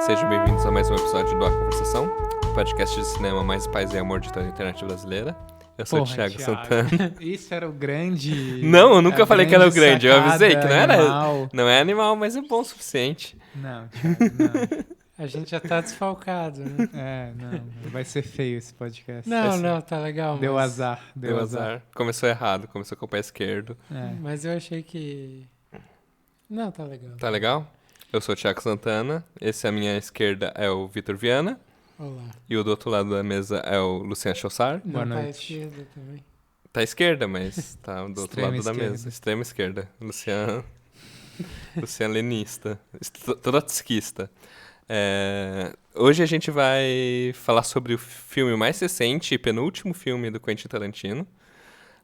Sejam bem-vindos a mais um episódio do A Conversação, o podcast de cinema mais paz e amor de toda a internet brasileira. Eu sou o Thiago Santana. Isso era o grande... Não, eu nunca falei que era o grande. Eu avisei que animal. não é animal, mas é bom o suficiente. Não, Thiago, não. A gente já tá desfalcado, né? Não. Vai ser feio esse podcast. Não, tá legal. Deu mas... azar. Deu azar. Começou errado, começou com o pé esquerdo. Mas eu achei que... Não, tá legal. Tá legal? Eu sou o Thiago Santana, esse à minha esquerda é o Vitor Viana. Olá. E o do outro lado da mesa é o Luciano Chossar. Boa Não, noite. tá à esquerda também. Tá à esquerda, mas tá do outro lado da Extrema mesa. Extrema esquerda. Luciano lenista. Trotskista. Hoje a gente vai falar sobre o filme mais recente e penúltimo filme do Quentin Tarantino.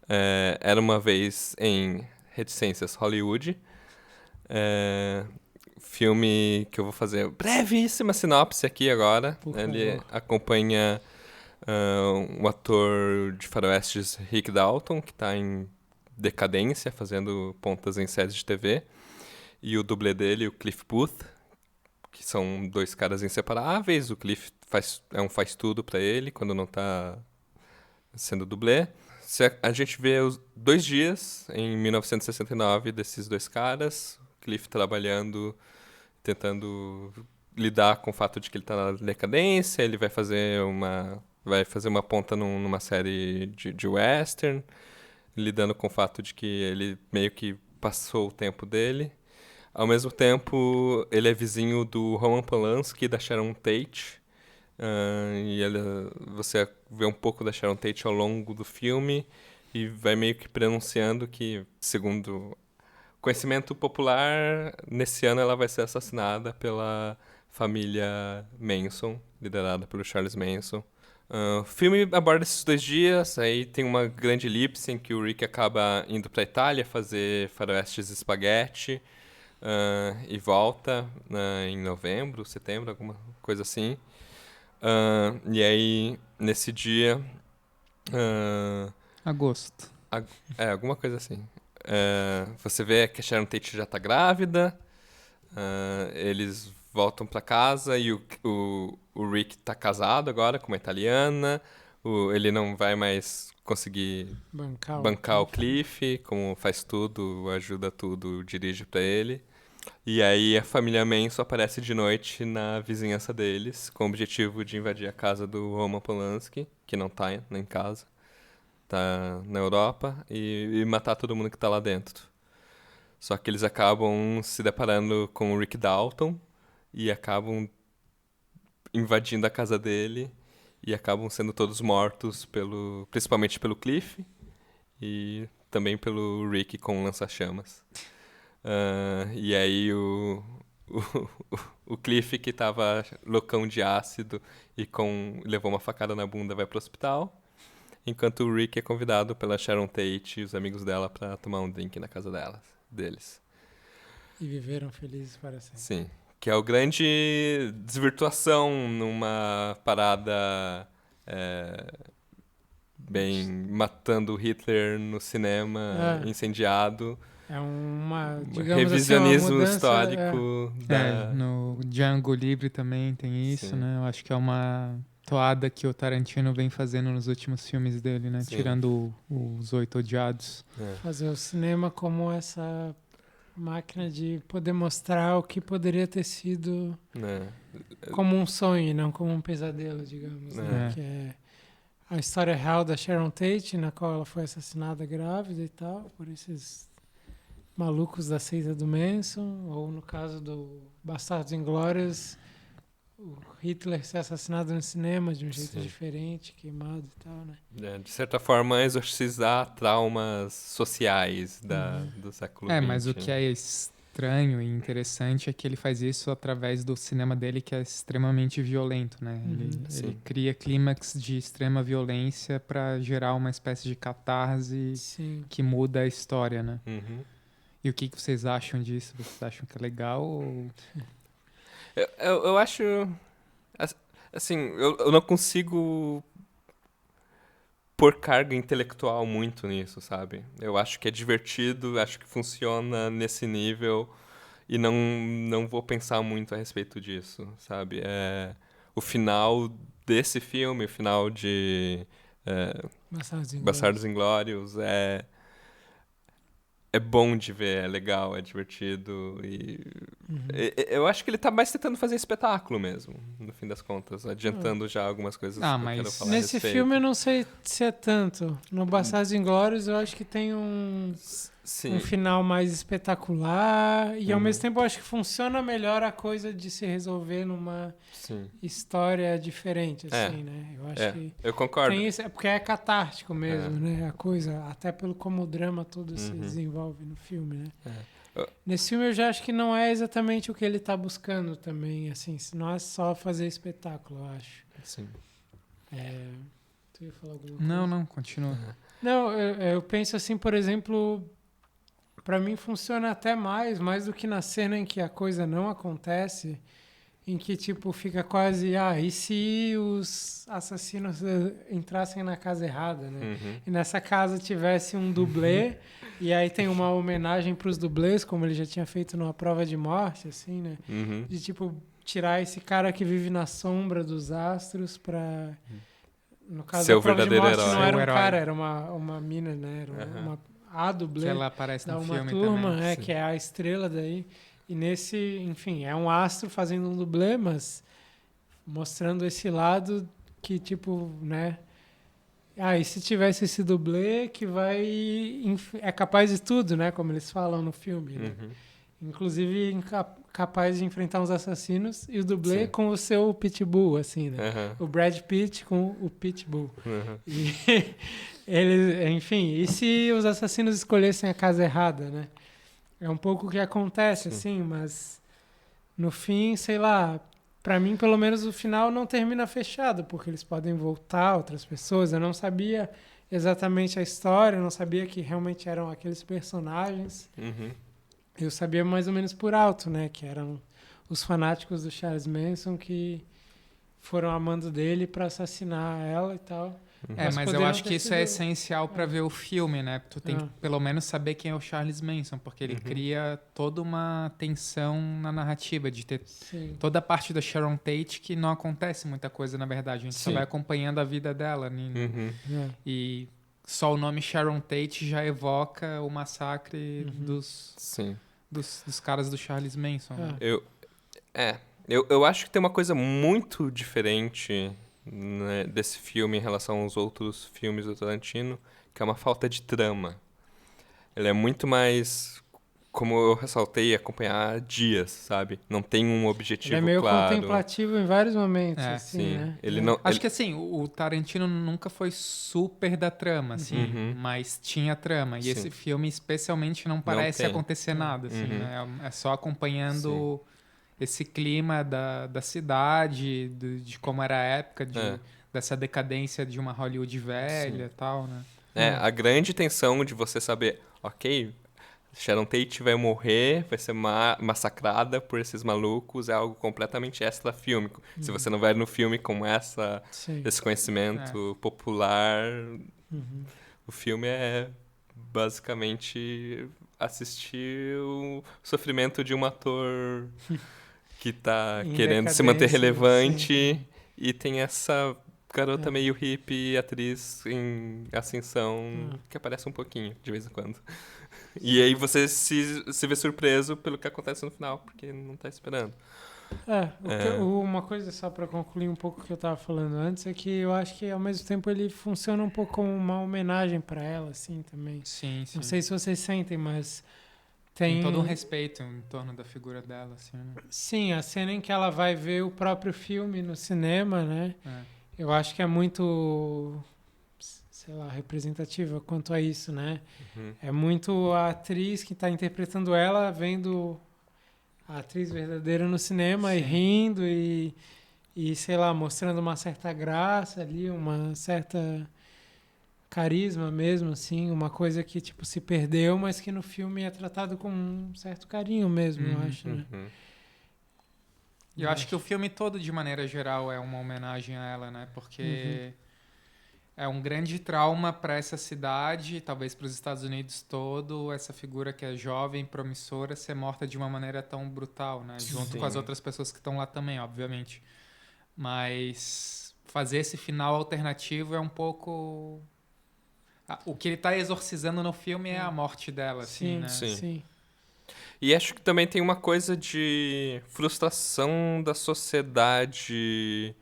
Era uma vez em Reticências Hollywood. Filme que eu vou fazer brevíssima sinopse aqui agora. Ele acompanha um ator de faroestes, Rick Dalton, que está em decadência, fazendo pontas em séries de TV. E o dublê dele, o Cliff Booth, que são dois caras inseparáveis. O Cliff faz tudo para ele quando não está sendo dublê. A gente vê os 2 dias, em 1969, desses dois caras. O Cliff trabalhando, tentando lidar com o fato de que ele está na decadência. Ele vai fazer uma ponta numa série de western, lidando com o fato de que ele meio que passou o tempo dele. Ao mesmo tempo, ele é vizinho do Roman Polanski e da Sharon Tate. Você vê um pouco da Sharon Tate ao longo do filme e vai meio que pronunciando que, segundo conhecimento popular, nesse ano ela vai ser assassinada pela família Manson, liderada pelo Charles Manson. O filme aborda esses 2 dias, aí tem uma grande elipse em que o Rick acaba indo para a Itália fazer faroestes spaghetti e volta em novembro, setembro, alguma coisa assim. E aí, nesse dia... Agosto. Alguma coisa assim. Você vê que a Sharon Tate já tá grávida, eles voltam pra casa e o Rick tá casado agora com uma italiana, ele não vai mais conseguir bancar o Cliff, como faz tudo, ajuda tudo, dirige pra ele. E aí a família Manson aparece de noite na vizinhança deles, com o objetivo de invadir a casa do Roman Polanski, que não tá em casa, tá na Europa, e matar todo mundo que tá lá dentro. Só que eles acabam se deparando com o Rick Dalton e acabam invadindo a casa dele e acabam sendo todos mortos, principalmente pelo Cliff e também pelo Rick com lança-chamas. E aí o Cliff, que tava loucão de ácido e levou uma facada na bunda, vai pro hospital, enquanto o Rick é convidado pela Sharon Tate e os amigos dela para tomar um drink na casa deles. E viveram felizes para sempre. Sim, que é o grande desvirtuação numa parada bem matando Hitler no cinema, incendiado. É digamos revisionismo assim, uma mudança, histórico. No Django Livre também tem isso, né? Eu acho que é uma toada que o Tarantino vem fazendo nos últimos filmes dele, né? Sim. Tirando Os Oito Odiados. Fazer o cinema como essa máquina de poder mostrar o que poderia ter sido como um sonho e não como um pesadelo, digamos. Né? Que é a história real da Sharon Tate, na qual ela foi assassinada grávida e tal, por esses malucos da seita do Manson, ou no caso do Bastardos Inglórios, o Hitler ser assassinado no cinema de um jeito diferente, queimado e tal, né? De certa forma, exorcizar traumas sociais do século XX. Mas o que é estranho e interessante é que ele faz isso através do cinema dele, que é extremamente violento, né? Ele cria clímax de extrema violência para gerar uma espécie de catarse que muda a história, né? E o que vocês acham disso? Vocês acham que é legal ou... Eu acho... Assim, eu não consigo pôr carga intelectual muito nisso, sabe? Eu acho que é divertido, acho que funciona nesse nível. e não vou pensar muito a respeito disso, sabe? O final desse filme, o final de Bastardos Inglórios, é bom de ver, é legal, é divertido e eu acho que ele tá mais tentando fazer espetáculo mesmo, no fim das contas, adiantando já algumas coisas que eu quero falar nesse a respeito. filme eu não sei se é tanto. No Bastardos Inglórios eu acho que tem um final mais espetacular e ao mesmo tempo eu acho que funciona melhor a coisa de se resolver numa história diferente, assim, né? Eu acho que eu concordo. tem isso, porque é catártico mesmo, né? A coisa, até pelo como o drama todo se desenvolve no filme, né? Nesse filme eu já acho que não é exatamente o que ele tá buscando também, assim, não é só fazer espetáculo, eu acho. Sim. Tu ia falar alguma coisa? Não, continua. Não, eu penso assim, por exemplo, pra mim funciona até mais do que na cena em que a coisa não acontece, em que, tipo, fica quase, e se os assassinos entrassem na casa errada, né? E nessa casa tivesse um dublê, e aí tem uma homenagem pros dublês, como ele já tinha feito numa prova de morte, assim, né? De, tipo, tirar esse cara que vive na sombra dos astros pra... No caso Seu da prova de verdadeiro morte herói. não era um Herói. cara, era uma mina, né? Era a dublê Que ela aparece da no uma filme turma, também. que é a estrela daí. E nesse, enfim, é um astro fazendo um dublê, mas mostrando esse lado que, tipo, né? E se tivesse esse dublê que é capaz de tudo, né? Como eles falam no filme, né? Inclusive capaz de enfrentar uns assassinos e o dublê com o seu pitbull, assim, né? O Brad Pitt com o pitbull. E eles, enfim, e se os assassinos escolhessem a casa errada, né? É um pouco o que acontece, assim, mas no fim, sei lá, pra mim, pelo menos, o final não termina fechado, porque eles podem voltar, outras pessoas. Eu não sabia exatamente a história, eu não sabia que realmente eram aqueles personagens. Eu sabia mais ou menos por alto, né? Que eram os fanáticos do Charles Manson que foram amando dele pra assassinar ela e tal. Mas eu acho que isso é essencial pra ver o filme, né? Tu tem que pelo menos saber quem é o Charles Manson, porque ele cria toda uma tensão na narrativa, de ter toda a parte da Sharon Tate que não acontece muita coisa, na verdade. A gente só vai acompanhando a vida dela. E só o nome Sharon Tate já evoca o massacre dos caras do Charles Manson. Né? Eu acho que tem uma coisa muito diferente, né, desse filme em relação aos outros filmes do Tarantino, que é uma falta de trama. Ele é muito mais, como eu ressaltei, acompanhar dias, sabe? Não tem um objetivo claro. Ele é meio contemplativo em vários momentos, assim, né? Acho que assim, o Tarantino nunca foi super da trama, assim, mas tinha trama. E esse filme especialmente não parece acontecer nada, assim, né? É só acompanhando esse clima da cidade, de como era a época, dessa decadência de uma Hollywood velha e tal, né? A grande tensão de você saber, ok, Sharon Tate vai morrer, vai ser massacrada por esses malucos, é algo completamente extra-fílmico. Se você não vai no filme com esse conhecimento popular, o filme é basicamente assistir o sofrimento de um ator que tá querendo se manter relevante e tem essa garota meio hippie, atriz em ascensão, que aparece um pouquinho, de vez em quando. E aí você se vê surpreso pelo que acontece no final, porque não tá esperando. Uma coisa só pra concluir um pouco o que eu tava falando antes, é que eu acho que ao mesmo tempo ele funciona um pouco como uma homenagem pra ela, assim, também. Sim. Não sei se vocês sentem, mas tem todo um respeito em torno da figura dela, assim, né? Sim, a cena em que ela vai ver o próprio filme no cinema, né? Eu acho que é muito, sei lá, representativa quanto a isso, né? É muito a atriz que está interpretando ela, vendo a atriz verdadeira no cinema e rindo e, sei lá, mostrando uma certa graça ali, uma certa carisma mesmo, assim, uma coisa que, tipo, se perdeu, mas que no filme é tratado com um certo carinho mesmo, eu acho, né? E eu acho que o filme todo, de maneira geral, é uma homenagem a ela, né? Porque É um grande trauma para essa cidade, talvez para os Estados Unidos todo, essa figura que é jovem, promissora, ser morta de uma maneira tão brutal, né? Junto com as outras pessoas que estão lá também, obviamente. Mas fazer esse final alternativo é um pouco... O que ele está exorcizando no filme é a morte dela, assim, né? Sim. E acho que também tem uma coisa de frustração da sociedade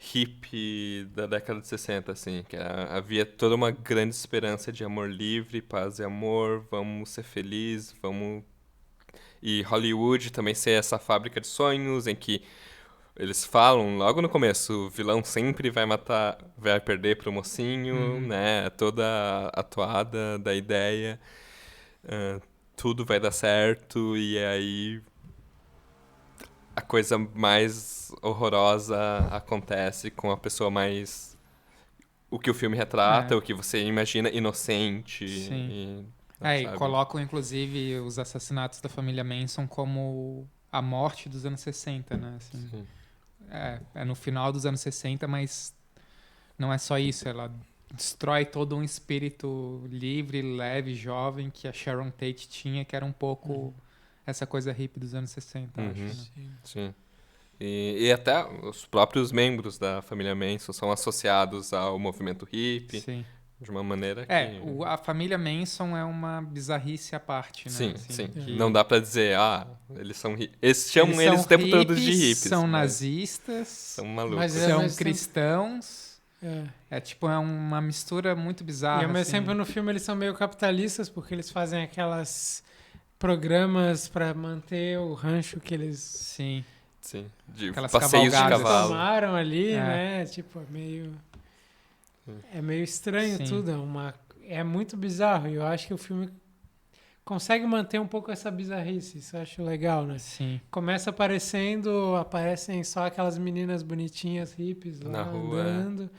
hippie da década de 60, assim, que havia toda uma grande esperança de amor livre, paz e amor, vamos ser felizes, vamos... E Hollywood também ser essa fábrica de sonhos, em que eles falam logo no começo, o vilão sempre vai perder pro mocinho, né, toda a toada da ideia, tudo vai dar certo, e aí... a coisa mais horrorosa acontece com a pessoa mais... o que o filme retrata, o que você imagina inocente. Sim. E colocam, inclusive, os assassinatos da família Manson como a morte dos anos 60, né? Assim, Sim. É no final dos anos 60, mas não é só isso. Ela destrói todo um espírito livre, leve, jovem que a Sharon Tate tinha, que era um pouco... essa coisa hippie dos anos 60, acho, né? Sim. E até os próprios membros da família Manson são associados ao movimento hippie. Sim. De uma maneira que... a família Manson é uma bizarrice à parte, né? Sim, assim, sim. Não dá pra dizer, eles são hippies. Chamam eles o tempo todo de hippies. São nazistas. São malucos. Mas são cristãos. É uma mistura muito bizarra. E ao mesmo tempo no filme eles são meio capitalistas, porque eles fazem aquelas... programas para manter o rancho que eles... Sim. De aquelas passeios de cavalo. Tomaram ali, né? Tipo, é meio estranho tudo. É muito bizarro. E eu acho que o filme consegue manter um pouco essa bizarrice. Isso eu acho legal, né? Sim. Começa aparecem só aquelas meninas bonitinhas, hippies lá na rua, andando.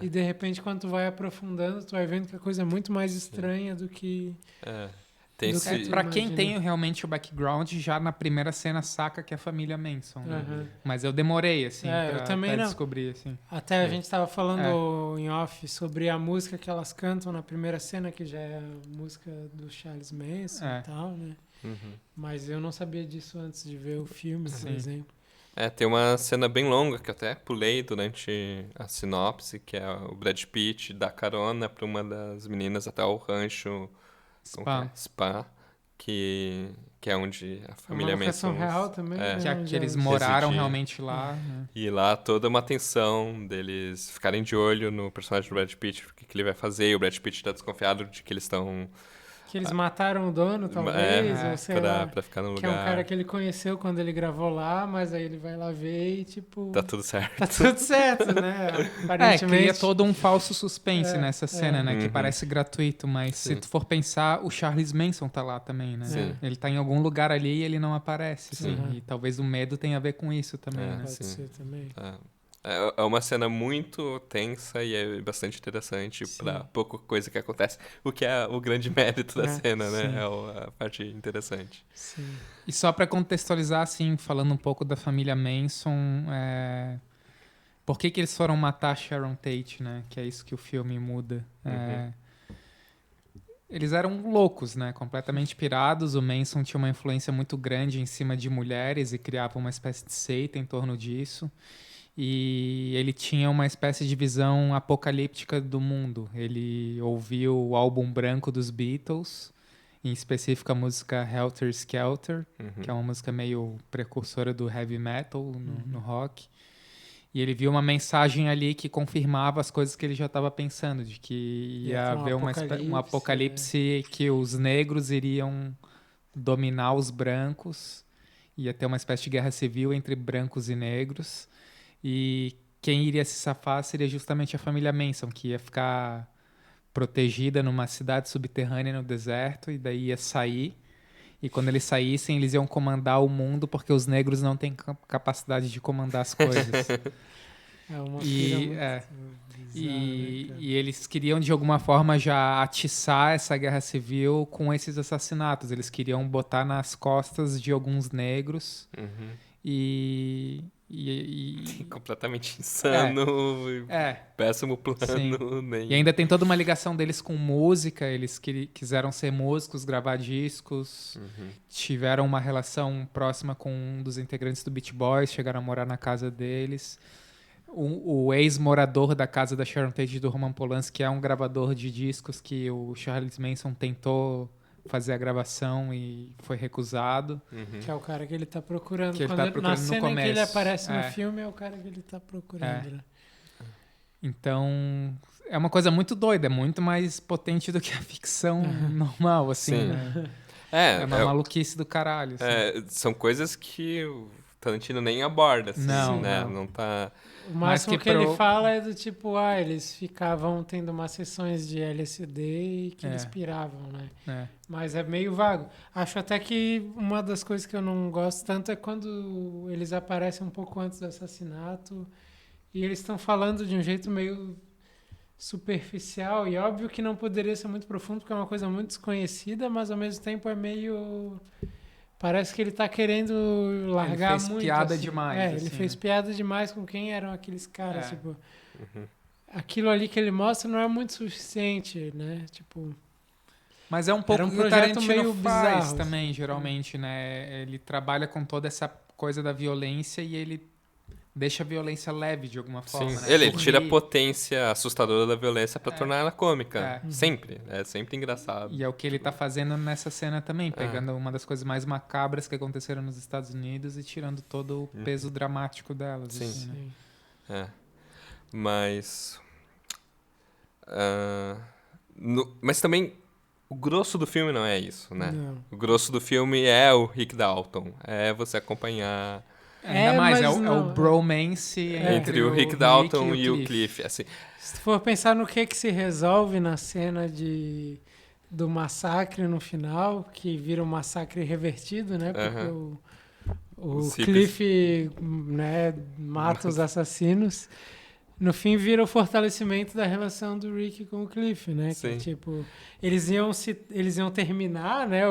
E de repente, quando tu vai aprofundando, tu vai vendo que a coisa é muito mais estranha do que... Pra quem tem realmente o background, já na primeira cena saca que é a família Manson. Né? Mas eu demorei, assim, pra descobrir, assim. Até a gente tava falando em off sobre a música que elas cantam na primeira cena, que já é a música do Charles Manson e tal, né? Mas eu não sabia disso antes de ver o filme, por exemplo. Tem uma cena bem longa que eu até pulei durante a sinopse, que é o Brad Pitt dá carona pra uma das meninas até o rancho... Spa, que é onde a família Manson... real também, né? Que eles moraram realmente lá. Né? E lá toda uma tensão deles ficarem de olho no personagem do Brad Pitt, o que ele vai fazer, e o Brad Pitt tá desconfiado de que eles estão... Que eles mataram o dono, talvez, ou sei lá. Pra ficar no lugar. Que é um cara que ele conheceu quando ele gravou lá, mas aí ele vai lá ver e, tipo... Tá tudo certo. Tá tudo certo, né? Aparentemente... Cria todo um falso suspense nessa cena, né? Que parece gratuito, mas se tu for pensar, o Charles Manson tá lá também, né? Sim. Ele tá em algum lugar ali e ele não aparece, assim. E talvez o medo tenha a ver com isso também, né? Pode ser também. É uma cena muito tensa e é bastante interessante pra pouca coisa que acontece. O que é o grande mérito da cena, né? É a parte interessante. Sim. E só pra contextualizar, assim, falando um pouco da família Manson, por que eles foram matar Sharon Tate, né? Que é isso que o filme muda. Eles eram loucos, né? Completamente pirados. O Manson tinha uma influência muito grande em cima de mulheres e criava uma espécie de seita em torno disso. E ele tinha uma espécie de visão apocalíptica do mundo. Ele ouviu o álbum branco dos Beatles, em específico a música Helter Skelter, que é uma música meio precursora do heavy metal no rock. E ele viu uma mensagem ali que confirmava as coisas que ele já estava pensando, de que ia haver um apocalipse, que os negros iriam dominar os brancos, ia ter uma espécie de guerra civil entre brancos e negros. E quem iria se safar seria justamente a família Manson, que ia ficar protegida numa cidade subterrânea no deserto, e daí ia sair. E quando eles saíssem, eles iam comandar o mundo, porque os negros não têm capacidade de comandar as coisas. E eles queriam, de alguma forma, já atiçar essa guerra civil com esses assassinatos. Eles queriam botar nas costas de alguns negros. Completamente insano. Péssimo plano. E ainda tem toda uma ligação deles com música. Eles quiseram ser músicos, gravar discos. Tiveram uma relação próxima com um dos integrantes do Beach Boys. Chegaram a morar na casa deles. O ex-morador da casa da Sharon Tate e do Roman Polanski é um gravador de discos que o Charles Manson tentou fazer a gravação e foi recusado. Que é o cara que ele tá procurando. Que ele tá procurando na cena no começo. que ele aparece no filme, é o cara que ele tá procurando. Né? Então, é uma coisa muito doida, é muito mais potente do que a ficção normal, assim, né? É uma maluquice do caralho. Assim. São coisas que o Tarantino nem aborda, assim, né? Não tá... O máximo que ele fala é do tipo, eles ficavam tendo umas sessões de LSD e que eles piravam, né? Mas é meio vago. Acho até que uma das coisas que eu não gosto tanto é quando eles aparecem um pouco antes do assassinato e eles estão falando de um jeito meio superficial e óbvio que não poderia ser muito profundo porque é uma coisa muito desconhecida, mas ao mesmo tempo é meio... Parece que ele tá querendo largar muito. Ele fez piada assim. demais. Ele fez piada demais com quem eram aqueles caras. Tipo, aquilo ali que ele mostra não é muito suficiente, né? Tipo... Mas é um pouco que o Tarantino meio faz também, geralmente, né? Ele trabalha com toda essa coisa da violência e ele deixa a violência leve de alguma forma. Sim. Né? Ele tira a potência assustadora da violência pra tornar ela cômica. Sempre. É sempre engraçado. E é o que ele tá fazendo nessa cena também, pegando uma das coisas mais macabras que aconteceram nos Estados Unidos e tirando todo o peso dramático delas. Sim. Assim, né? Mas... mas também... O grosso do filme não é isso, né? Não. O grosso do filme é o Rick Dalton. É você acompanhar... Ainda mais, é o bromance entre o Rick Dalton e o Cliff. Assim. Se tu for pensar no que se resolve na cena do massacre no final, que vira um massacre revertido, né? Porque o Cliff, né, mata os assassinos. No fim, vira o fortalecimento da relação do Rick com o Cliff, né? Sim. Que, tipo, eles iam terminar, né?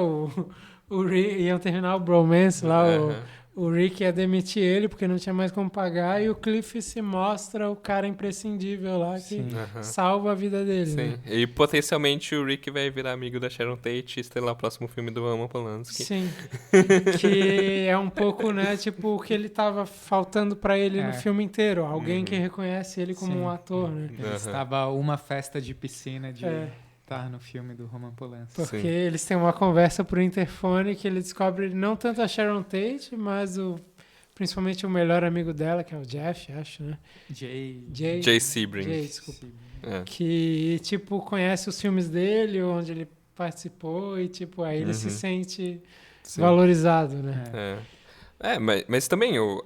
Iam terminar o bromance lá, o Rick ia demitir ele porque não tinha mais como pagar e o Cliff se mostra o cara imprescindível lá que salva a vida dele. Né? E potencialmente o Rick vai virar amigo da Sharon Tate e estrelar o próximo filme do Roman Polanski. Sim. Que é um pouco, né, tipo, o que ele tava faltando pra ele no filme inteiro. Alguém que reconhece ele como um ator, né? Ele estava uma festa de piscina de... estar no filme do Roman Polanski. Porque eles têm uma conversa por interfone que ele descobre não tanto a Sharon Tate, mas principalmente o melhor amigo dela, que é o Jeff, acho, né? Jay Sebring. Desculpa. Que, tipo, conhece os filmes dele, onde ele participou e, tipo, aí ele se sente valorizado, né? Mas também o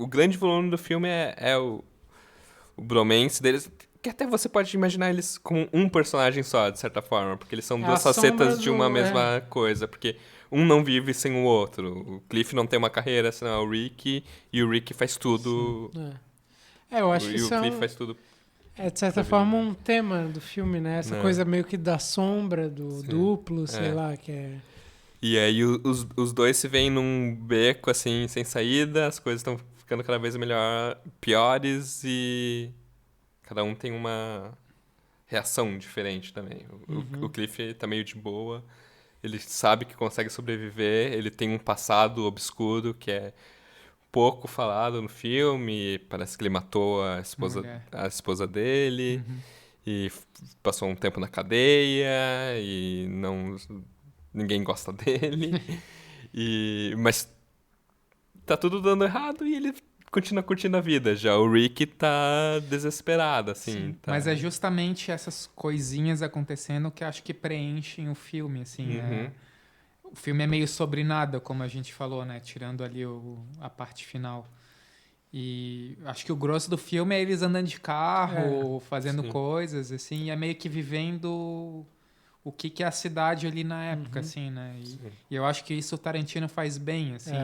grande volume do filme é o bromance deles... Que até você pode imaginar eles com um personagem só, de certa forma. Porque eles são duas facetas de uma mesma coisa. Porque um não vive sem o outro. O Cliff não tem uma carreira, senão é o Rick. E o Rick faz tudo... eu acho que o Cliff faz tudo... É, de certa forma, um tema do filme, né? Essa coisa meio que da sombra, do duplo, sei lá, que é... E aí os dois se veem num beco, assim, sem saída. As coisas estão ficando cada vez piores e... Cada um tem uma reação diferente também. O Cliff tá meio de boa. Ele sabe que consegue sobreviver. Ele tem um passado obscuro que é pouco falado no filme. Parece que ele matou a esposa dele. E passou um tempo na cadeia. E ninguém gosta dele. Mas tá tudo dando errado e ele... continua curtindo a vida já. O Rick tá desesperado, assim. Tá... Mas é justamente essas coisinhas acontecendo que acho que preenchem o filme, assim. O filme é meio sobre nada, como a gente falou, né? Tirando ali a parte final. E acho que o grosso do filme é eles andando de carro, fazendo coisas, assim. E é meio que vivendo o que é a cidade ali na época, assim, né? E eu acho que isso o Tarantino faz bem, assim.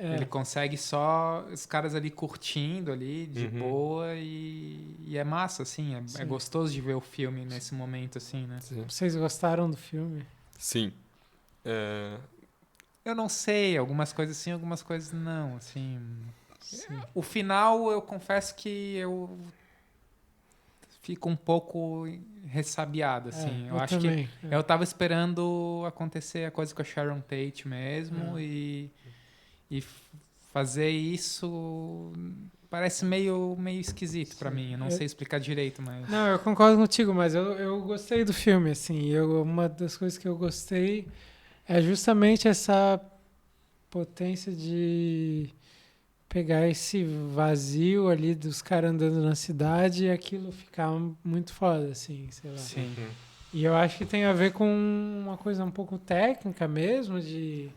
Ele consegue só os caras ali curtindo ali, de boa, e é massa, assim. É gostoso de ver o filme nesse momento, assim, né? Vocês gostaram do filme? Sim. Eu não sei, algumas coisas sim, algumas coisas não, assim. Sim. O final, eu confesso que eu fico um pouco ressabiado, assim. Eu acho também, que eu tava esperando acontecer a coisa com a Sharon Tate mesmo e fazer isso parece meio esquisito pra mim. Eu não sei explicar direito, mas... Não, eu concordo contigo, mas eu gostei do filme, assim. Uma das coisas que eu gostei é justamente essa potência de pegar esse vazio ali dos caras andando na cidade e aquilo ficar muito foda, assim, sei lá. Sim. E eu acho que tem a ver com uma coisa um pouco técnica mesmo, de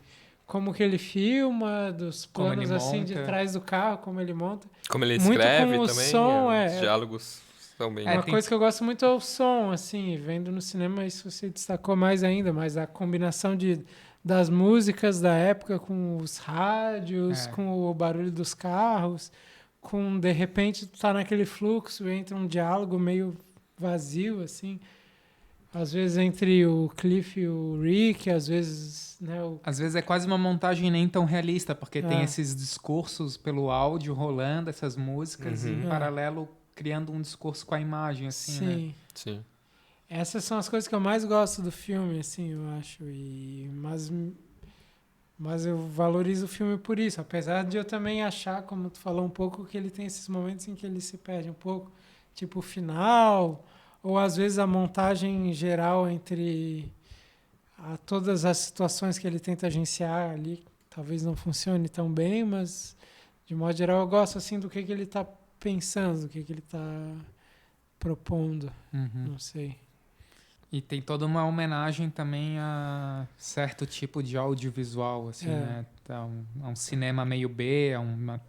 como que ele filma, dos planos assim de trás do carro, como ele monta. Como ele muito escreve com o também, som, os diálogos são bem... Uma coisa que eu gosto muito é o som, assim, vendo no cinema isso você destacou mais ainda, mas a combinação das músicas da época com os rádios, com o barulho dos carros, com, de repente, tu tá naquele fluxo, entra um diálogo meio vazio, assim, às vezes entre o Cliff e o Rick, às vezes... Né, às vezes é quase uma montagem nem tão realista, porque tem esses discursos pelo áudio rolando, essas músicas, e em paralelo criando um discurso com a imagem, assim, sim. né? Sim. Essas são as coisas que eu mais gosto do filme, assim, eu acho. Mas eu valorizo o filme por isso. Apesar de eu também achar, como tu falou um pouco, que ele tem esses momentos em que ele se perde um pouco. Tipo o final, ou às vezes a montagem geral entre todas as situações que ele tenta agenciar ali. Talvez não funcione tão bem, mas de modo geral eu gosto assim do que ele está pensando, do que ele está propondo. Não sei. E tem toda uma homenagem também a certo tipo de audiovisual, assim, né? A um cinema meio B, a uma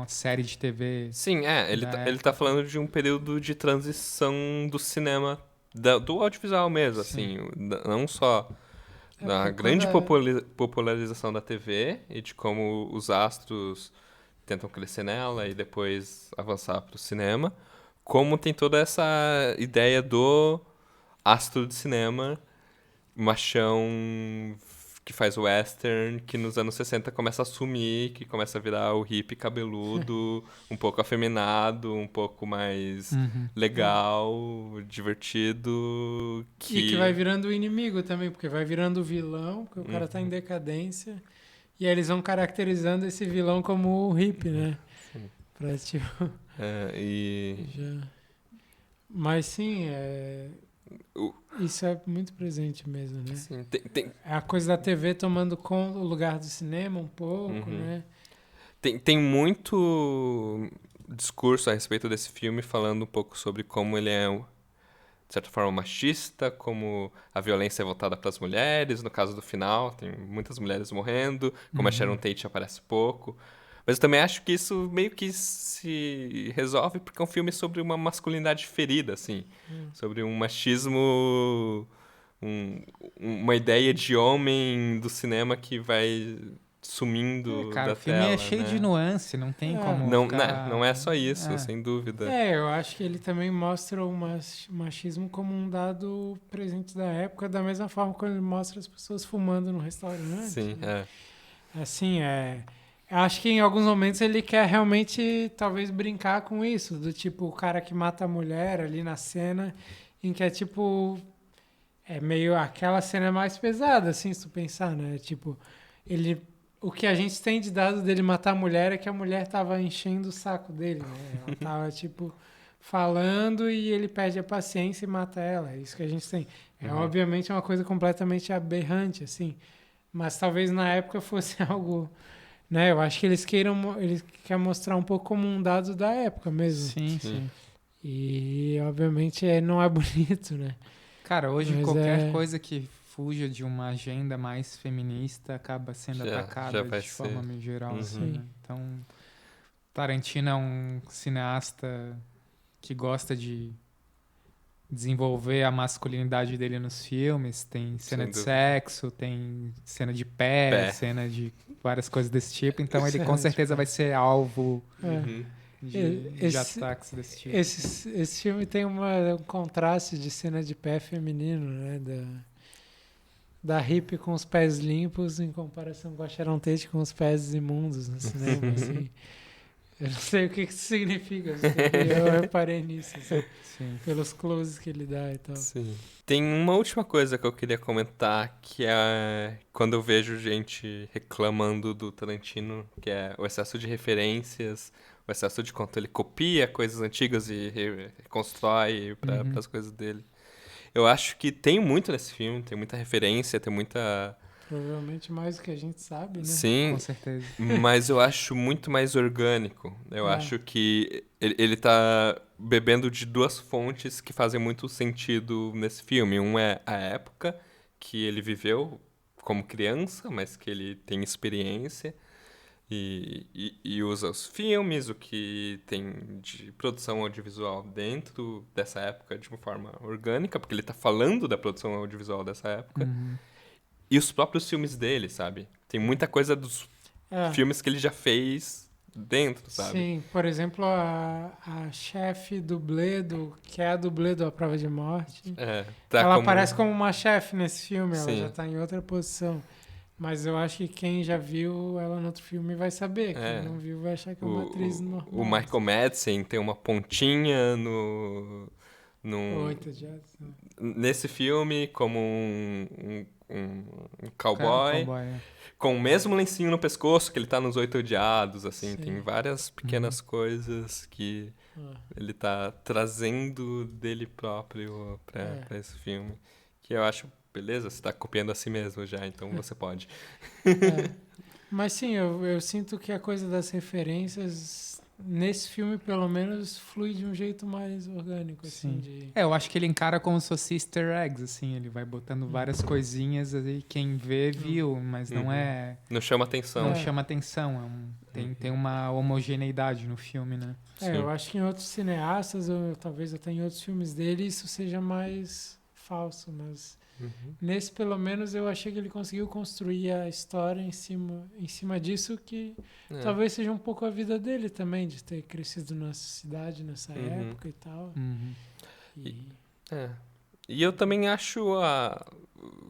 série de TV. Sim, ele tá falando de um período de transição do cinema, do audiovisual mesmo, assim, não só da grande popularização da TV e de como os astros tentam crescer nela e depois avançar para o cinema, como tem toda essa ideia do astro de cinema, machão que faz western, que nos anos 60 começa a sumir, que começa a virar o hippie cabeludo, um pouco afeminado, um pouco mais legal, divertido. E que vai virando o inimigo também, porque vai virando o vilão, porque o cara tá em decadência. E aí eles vão caracterizando esse vilão como o hippie, né? Sim. Pra, tipo... Mas sim, isso é muito presente mesmo, né? Sim, é a coisa da TV tomando conta o lugar do cinema um pouco, né? Tem muito discurso a respeito desse filme falando um pouco sobre como ele é, de certa forma, machista, como a violência é voltada para as mulheres. No caso do final, tem muitas mulheres morrendo, como a Sharon Tate aparece pouco. Mas eu também acho que isso meio que se resolve porque é um filme sobre uma masculinidade ferida, assim. Sobre um machismo, uma ideia de homem do cinema que vai sumindo cara, da tela. O filme é cheio de nuance, não tem como não é só isso, sem dúvida. Eu acho que ele também mostra o machismo como um dado presente da época, da mesma forma que ele mostra as pessoas fumando no restaurante. Sim, né? Assim, acho que em alguns momentos ele quer realmente, talvez, brincar com isso, do tipo, o cara que mata a mulher ali na cena, em que é tipo... É meio aquela cena mais pesada, assim, se tu pensar, né? Tipo, o que a gente tem de dado dele matar a mulher é que a mulher tava enchendo o saco dele, né? Ela tava, tipo, falando e ele perde a paciência e mata ela. É isso que a gente tem. Obviamente, uma coisa completamente aberrante, assim. Mas talvez na época fosse algo... Né? Eu acho que eles querem mostrar um pouco como um dado da época mesmo. Sim. E, obviamente, não é bonito, né? Cara, hoje qualquer coisa que fuja de uma agenda mais feminista acaba sendo atacada de forma meio geral. Assim, né? Então, Tarantino é um cineasta que gosta de desenvolver a masculinidade dele nos filmes. Tem cena de sexo, tem cena de pé, cena de várias coisas desse tipo. Então ele com certeza vai ser alvo de ataques desse tipo. Esse filme tem um contraste de cena de pé feminino, né? da hippie com os pés limpos em comparação com a Sharon Tate com os pés imundos no cinema, assim. Eu não sei o que isso significa, assim, eu reparei nisso, assim, pelos closes que ele dá e tal. Sim. Tem uma última coisa que eu queria comentar, que é quando eu vejo gente reclamando do Tarantino, que é o excesso de referências, o excesso de quanto ele copia coisas antigas e reconstrói para as coisas dele. Eu acho que tem muito nesse filme, tem muita referência, tem muita... Provavelmente mais do que a gente sabe, né? Sim, com certeza. Mas eu acho muito mais orgânico. Eu acho que ele tá bebendo de duas fontes que fazem muito sentido nesse filme. Um é a época que ele viveu como criança, mas que ele tem experiência e usa os filmes, o que tem de produção audiovisual dentro dessa época de uma forma orgânica, porque ele tá falando da produção audiovisual dessa época. E os próprios filmes dele, sabe? Tem muita coisa dos filmes que ele já fez dentro, sabe? Sim, por exemplo, a chefe dublê que é a dublê do A Prova de Morte. Ela aparece como uma chefe nesse filme, ela já tá em outra posição. Mas eu acho que quem já viu ela no outro filme vai saber. Quem não viu vai achar que é uma atriz normal. O Michael Madsen tem uma pontinha no... Nesse filme, como um cowboy, com o mesmo lencinho no pescoço que ele tá nos 8 Odiados, assim. Tem várias pequenas coisas que ele tá trazendo dele próprio pra esse filme. Que eu acho, beleza, você tá copiando a si mesmo já, então você pode. Mas sim, eu sinto que a coisa das referências... Nesse filme, pelo menos, flui de um jeito mais orgânico, assim. Eu acho que ele encara como se fosse easter eggs, assim. Ele vai botando várias coisinhas aí, quem vê, viu, mas não é... Não chama atenção. Não chama atenção. Tem uma homogeneidade no filme, né? Eu acho que em outros cineastas, ou talvez até em outros filmes dele, isso seja mais falso, mas... Nesse, pelo menos, eu achei que ele conseguiu construir a história em cima disso, que talvez seja um pouco a vida dele também, de ter crescido nessa cidade, nessa época e tal. E eu também acho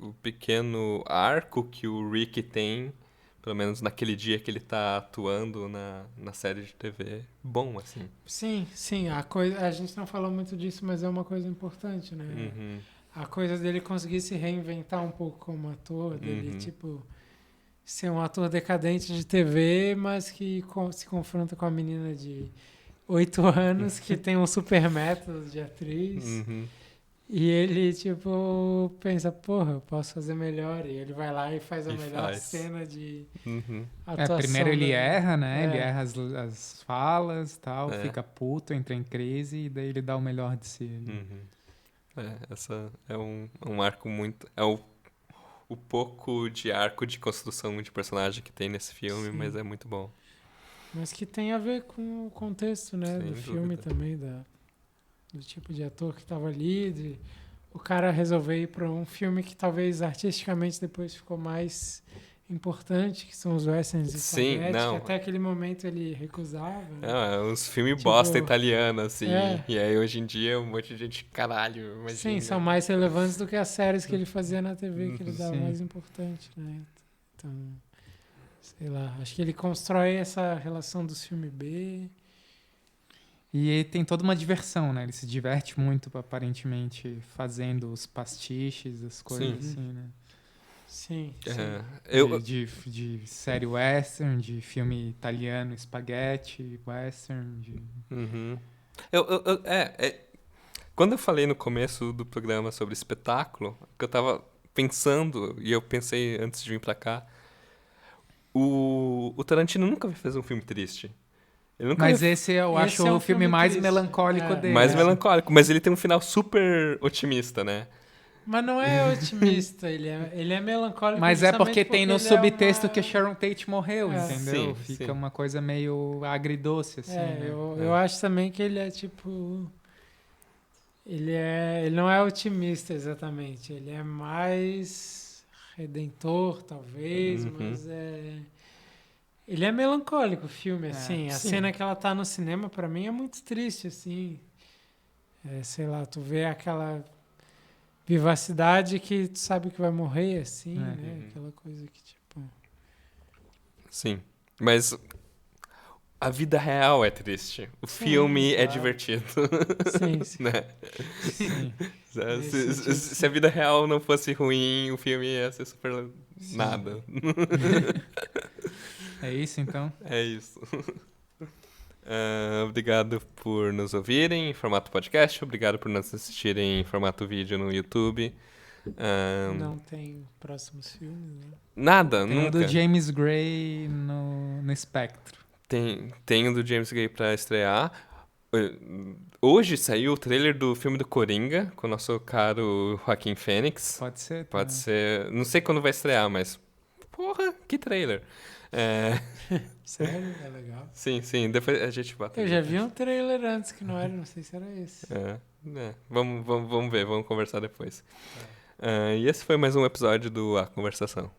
o pequeno arco que o Rick tem, pelo menos naquele dia que ele tá atuando na série de TV, bom, assim. Sim. A gente não falou muito disso, mas é uma coisa importante, né? A coisa dele conseguir se reinventar um pouco como ator, dele, tipo, ser um ator decadente de TV, mas que se confronta com a menina de 8 anos, que tem um super método de atriz. E ele, tipo, pensa, porra, eu posso fazer melhor. E ele vai lá e faz a melhor cena de atuação. Primeiro ele erra, né? Ele erra as falas e tal, fica puto, entra em crise, e daí ele dá o melhor de si. Essa é um arco muito... É o pouco de arco de construção de personagem que tem nesse filme, mas é muito bom. Mas que tem a ver com o contexto, né? Do filme também, do tipo de ator que estava ali, o cara resolver ir para um filme que talvez artisticamente depois ficou mais importante, que são os westerns de Spaghetti, que até aquele momento ele recusava. Uns filmes bosta italiano, assim. E aí hoje em dia um monte de gente, caralho, imagina. Sim, são mais relevantes do que as séries que ele fazia na TV, que ele dava mais importante, né? Então, sei lá, acho que ele constrói essa relação dos filmes B. E ele tem toda uma diversão, né? Ele se diverte muito, aparentemente, fazendo os pastiches, as coisas assim, né? Sim. De série western, de filme italiano, spaghetti, western. Quando eu falei no começo do programa sobre espetáculo, que eu tava pensando, e eu pensei antes de vir pra cá, o Tarantino nunca fez um filme triste. Mas esse eu acho o filme mais triste, melancólico dele. Mais melancólico, mas ele tem um final super otimista, né? Mas não é otimista, ele é melancólico. Mas é porque tem no subtexto que Sharon Tate morreu, entendeu? Sim, Fica uma coisa meio agridoce, assim. Eu acho também que ele é tipo... Ele não é otimista exatamente, ele é mais redentor, talvez, mas ele é melancólico o filme, assim. A cena que ela tá no cinema, pra mim, é muito triste, assim. Sei lá, tu vê aquela vivacidade que tu sabe que vai morrer, assim, né? Aquela coisa que, tipo... Sim, mas a vida real é triste. O filme é divertido. Sim. Né? Sim. Se a vida real não fosse ruim, o filme ia ser super nada. É isso, então? É isso. Obrigado por nos ouvirem em formato podcast. Obrigado por nos assistirem em formato vídeo no YouTube. Não tem próximos filmes, né? Nada, tem nunca. Tem o do James Gray no Espectro. Tem o do James Gray pra estrear. Hoje saiu o trailer do filme do Coringa, com o nosso caro Joaquin Phoenix. Pode ser. Pode ser. Não sei quando vai estrear, mas... Porra, que trailer. Sério? É legal. Sim. Depois a gente bota. Eu já vi um trailer antes que não era, não sei se era esse. Vamos ver, vamos conversar depois. E esse foi mais um episódio do A Conversação.